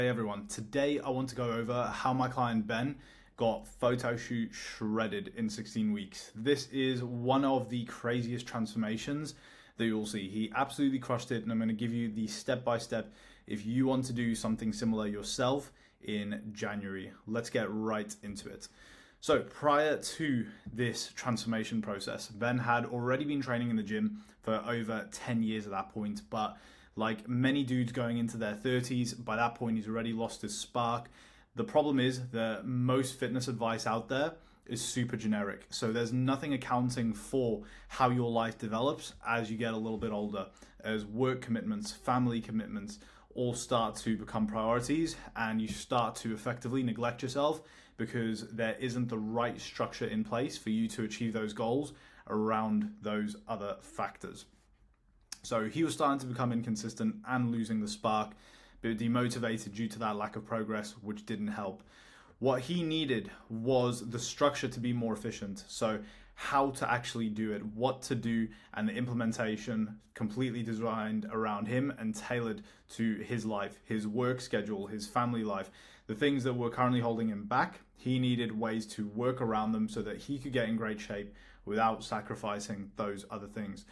Hey everyone, today I want to go over how my client Ben got photo shoot shredded in 16 weeks. This is one of the craziest transformations that you'll see. He absolutely crushed it, and I'm going to give you the step-by-step if you want to do something similar yourself in January. Let's get right into it. So prior to this transformation process, Ben had already been training in the gym for over 10 years at that point, but like many dudes going into their 30s, by that point he's already lost his spark. The problem is that most fitness advice out there is super generic. So there's nothing accounting for how your life develops as you get a little bit older, as work commitments, family commitments all start to become priorities, and you start to effectively neglect yourself because there isn't the right structure in place for you to achieve those goals around those other factors. So he was starting to become inconsistent and losing the spark, but demotivated due to that lack of progress, which didn't help. What he needed was the structure to be more efficient. So how to actually do it, what to do, and the implementation completely designed around him and tailored to his life, his work schedule, his family life. The things that were currently holding him back, he needed ways to work around them so that he could get in great shape without sacrificing those other things.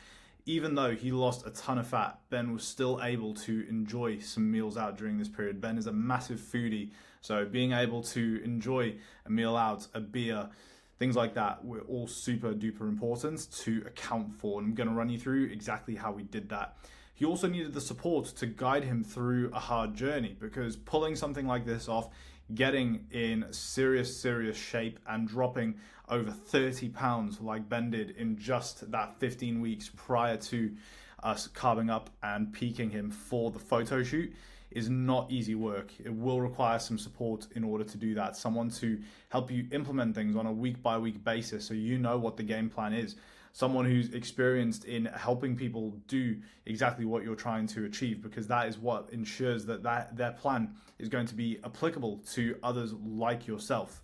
Even though he lost a ton of fat, Ben was still able to enjoy some meals out during this period. Ben is a massive foodie, so being able to enjoy a meal out, a beer, things like that were all super duper important to account for. And I'm going to run you through exactly how we did that. He also needed the support to guide him through a hard journey, because pulling something like this off, getting in serious shape and dropping over 30 pounds like Ben did in just that 15 weeks prior to us carving up and peaking him for the photo shoot is not easy work. It will require some support in order to do that. Someone to help you implement things on a week by week basis so you know what the game plan is. Someone who's experienced in helping people do exactly what you're trying to achieve, because that is what ensures that their plan is going to be applicable to others like yourself.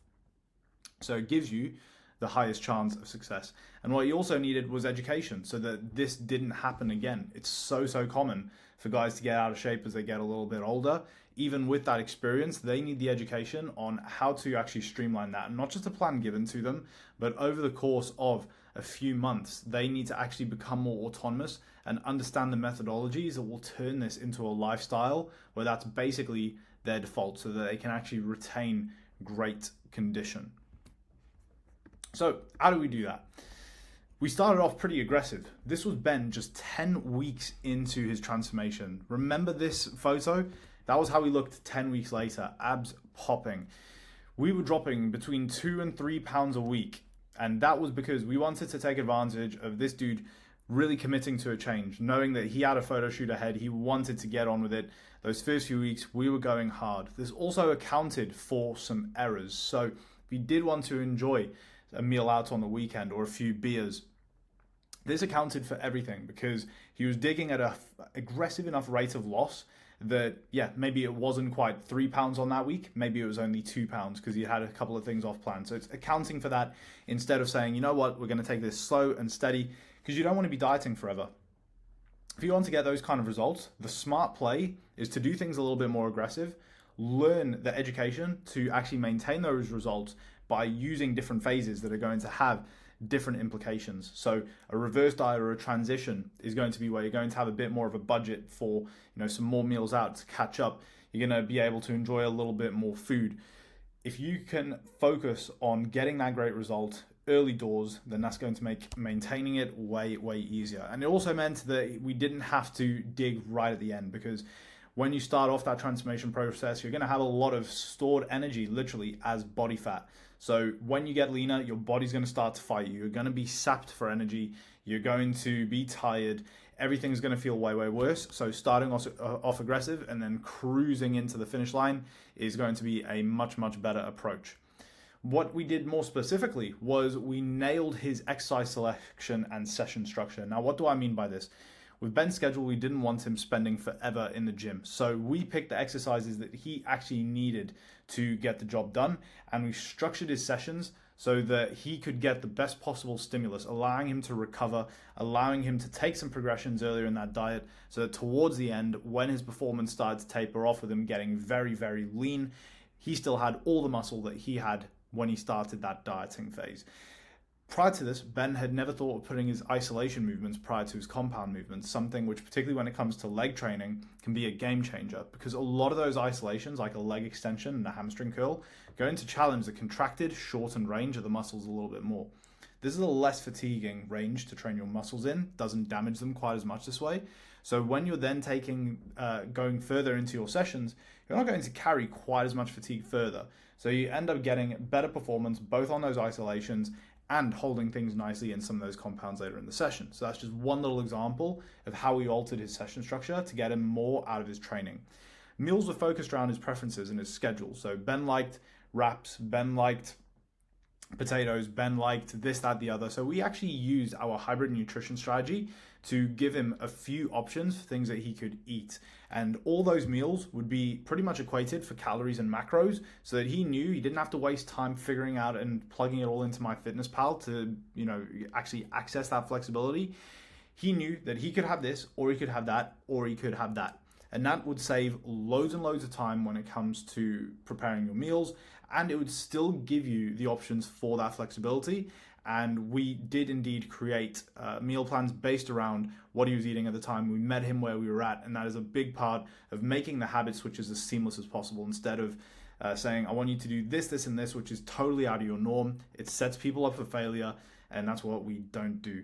So it gives you the highest chance of success. And what you also needed was education so that this didn't happen again. It's so common for guys to get out of shape as they get a little bit older. Even with that experience, they need the education on how to actually streamline that, and not just a plan given to them, but over the course of a few months, they need to actually become more autonomous and understand the methodologies that will turn this into a lifestyle where that's basically their default, so that they can actually retain great condition. So how do we do that? We started off pretty aggressive. This was Ben just 10 weeks into his transformation. Remember this photo? That was how he looked 10 weeks later, abs popping. We were dropping between 2 and 3 pounds a week. And that was because we wanted to take advantage of this dude really committing to a change, knowing that he had a photo shoot ahead. He wanted to get on with it. Those first few weeks, we were going hard. This also accounted for some errors. So we did want to enjoy a meal out on the weekend or a few beers. This accounted for everything because he was digging at an aggressive enough rate of loss that, yeah, maybe it wasn't quite 3 pounds on that week. Maybe it was only 2 pounds because he had a couple of things off plan. So it's accounting for that instead of saying, you know what, we're going to take this slow and steady, because you don't want to be dieting forever. If you want to get those kind of results, the smart play is to do things a little bit more aggressive, learn the education to actually maintain those results by using different phases that are going to have different implications. So a reverse diet or a transition is going to be where you're going to have a bit more of a budget for, some more meals out to catch up. You're going to be able to enjoy a little bit more food. If you can focus on getting that great result early doors, then that's going to make maintaining it way easier. And it also meant that we didn't have to dig right at the end, because when you start off that transformation process, you're going to have a lot of stored energy literally as body fat. So when you get leaner, your body's going to start to fight you. You're going to be sapped for energy. You're going to be tired. Everything's going to feel way worse. So starting off aggressive and then cruising into the finish line is going to be a much better approach. What we did more specifically was we nailed his exercise selection and session structure. Now, what do I mean by this? With Ben's schedule, we didn't want him spending forever in the gym. So we picked the exercises that he actually needed to get the job done, and we structured his sessions so that he could get the best possible stimulus, allowing him to recover, allowing him to take some progressions earlier in that diet, so that towards the end, when his performance started to taper off with him getting very, very lean, he still had all the muscle that he had when he started that dieting phase. Prior to this, Ben had never thought of putting his isolation movements prior to his compound movements, something which, particularly when it comes to leg training, can be a game changer, because a lot of those isolations, like a leg extension and a hamstring curl, going to challenge the contracted, shortened range of the muscles a little bit more. This is a less fatiguing range to train your muscles in, doesn't damage them quite as much this way. So when you're then going further into your sessions, you're not going to carry quite as much fatigue further. So you end up getting better performance both on those isolations and holding things nicely in some of those compounds later in the session. So that's just one little example of how we altered his session structure to get him more out of his training. Meals were focused around his preferences and his schedule. So Ben liked wraps, Ben liked potatoes, Ben liked this, that, the other. So we actually used our hybrid nutrition strategy to give him a few options for things that he could eat. And all those meals would be pretty much equated for calories and macros, so that he knew he didn't have to waste time figuring out and plugging it all into MyFitnessPal to, actually access that flexibility. He knew that he could have this, or he could have that, or he could have that. And that would save loads and loads of time when it comes to preparing your meals, and it would still give you the options for that flexibility. And we did indeed create meal plans based around what he was eating at the time. We met him where we were at, and that is a big part of making the habit switches as seamless as possible, instead of saying, I want you to do this, this, and this, which is totally out of your norm. It sets people up for failure, and that's what we don't do.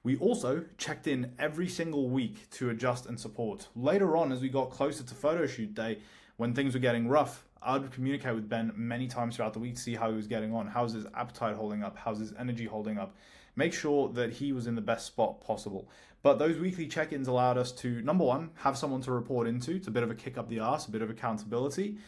We also checked in every single week to adjust and support. Later on, as we got closer to photo shoot day, when things were getting rough, I would communicate with Ben many times throughout the week to see how he was getting on. How's his appetite holding up? How's his energy holding up? Make sure that he was in the best spot possible. But those weekly check-ins allowed us to, number one, have someone to report into. It's a bit of a kick up the arse, a bit of accountability.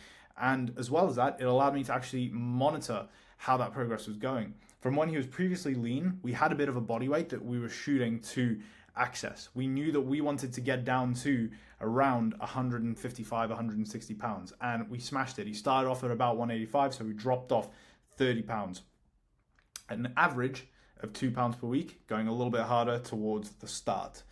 And as well as that, it allowed me to actually monitor how that progress was going. From when he was previously lean, we had a bit of a body weight that we were shooting to access. We knew that we wanted to get down to around 155, 160 pounds, and we smashed it. He started off at about 185, so we dropped off 30 pounds. An average of 2 pounds per week, going a little bit harder towards the start.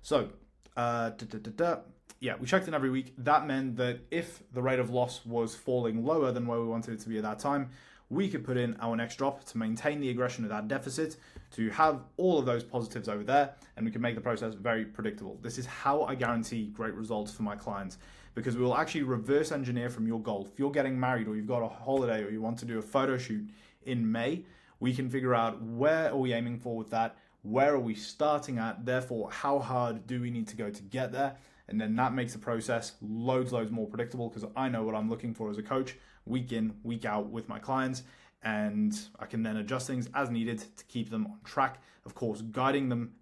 So, we checked in every week. That meant that if the rate of loss was falling lower than where we wanted it to be at that time, we could put in our next drop to maintain the aggression of that deficit, to have all of those positives over there, and we can make the process very predictable. This is how I guarantee great results for my clients, because we will actually reverse engineer from your goal. If you're getting married, or you've got a holiday, or you want to do a photo shoot in May, we can figure out where are we aiming for with that, where are we starting at, therefore how hard do we need to go to get there, and then that makes the process loads more predictable, because I know what I'm looking for as a coach week in, week out with my clients, and I can then adjust things as needed to keep them on track. Of course, guiding them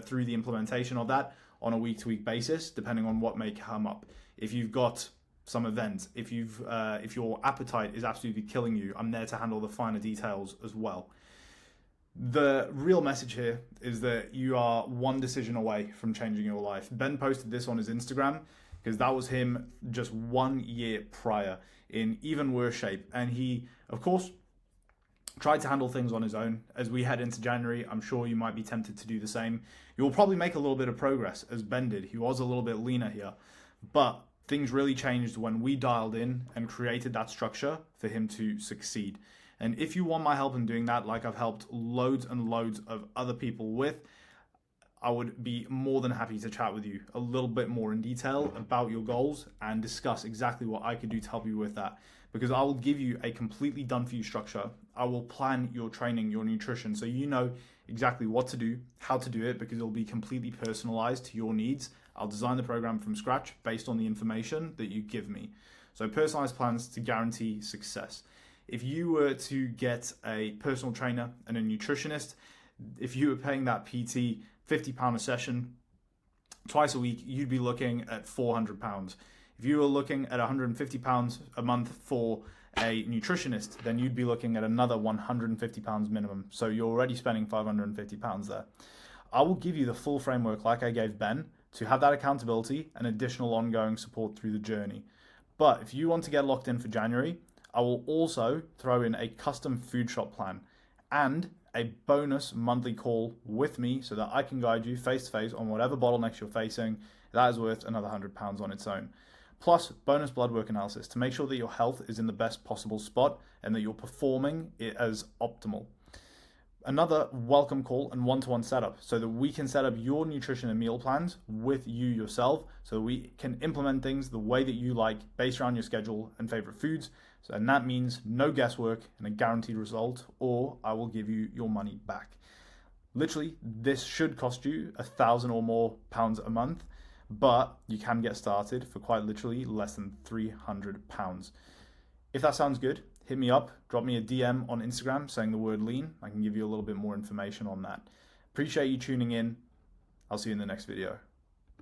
through the implementation of that on a week-to-week basis, depending on what may come up. If you've got some events, if your appetite is absolutely killing you, I'm there to handle the finer details as well. The real message here is that you are one decision away from changing your life. Ben posted this on his Instagram because that was him just 1 year prior in even worse shape. And he, of course, tried to handle things on his own. As we head into January, I'm sure you might be tempted to do the same. You'll probably make a little bit of progress, as Ben did. He was a little bit leaner here. But things really changed when we dialed in and created that structure for him to succeed. And if you want my help in doing that, like I've helped loads and loads of other people with, I would be more than happy to chat with you a little bit more in detail about your goals and discuss exactly what I could do to help you with that. Because I will give you a completely done for you structure. I will plan your training, your nutrition, so you know exactly what to do, how to do it, because it'll be completely personalized to your needs. I'll design the program from scratch based on the information that you give me. So personalized plans to guarantee success. If you were to get a personal trainer and a nutritionist, if you were paying that PT £50 a session twice a week, you'd be looking at £400. If you were looking at £150 a month for a nutritionist, then you'd be looking at another £150 minimum. So you're already spending £550 there. I will give you the full framework like I gave Ben to have that accountability and additional ongoing support through the journey. But if you want to get locked in for January, I will also throw in a custom food shop plan and a bonus monthly call with me so that I can guide you face to face on whatever bottlenecks you're facing. That is worth another £100 on its own. Plus, bonus blood work analysis to make sure that your health is in the best possible spot and that you're performing it as optimal. Another welcome call and one-to-one setup so that we can set up your nutrition and meal plans with you yourself so we can implement things the way that you like based around your schedule and favorite foods. And that means no guesswork and a guaranteed result, or I will give you your money back. Literally, this should cost you £1,000 or more a month, but you can get started for quite literally less than £300. If that sounds good, hit me up, drop me a DM on Instagram saying the word lean. I can give you a little bit more information on that. Appreciate you tuning in. I'll see you in the next video.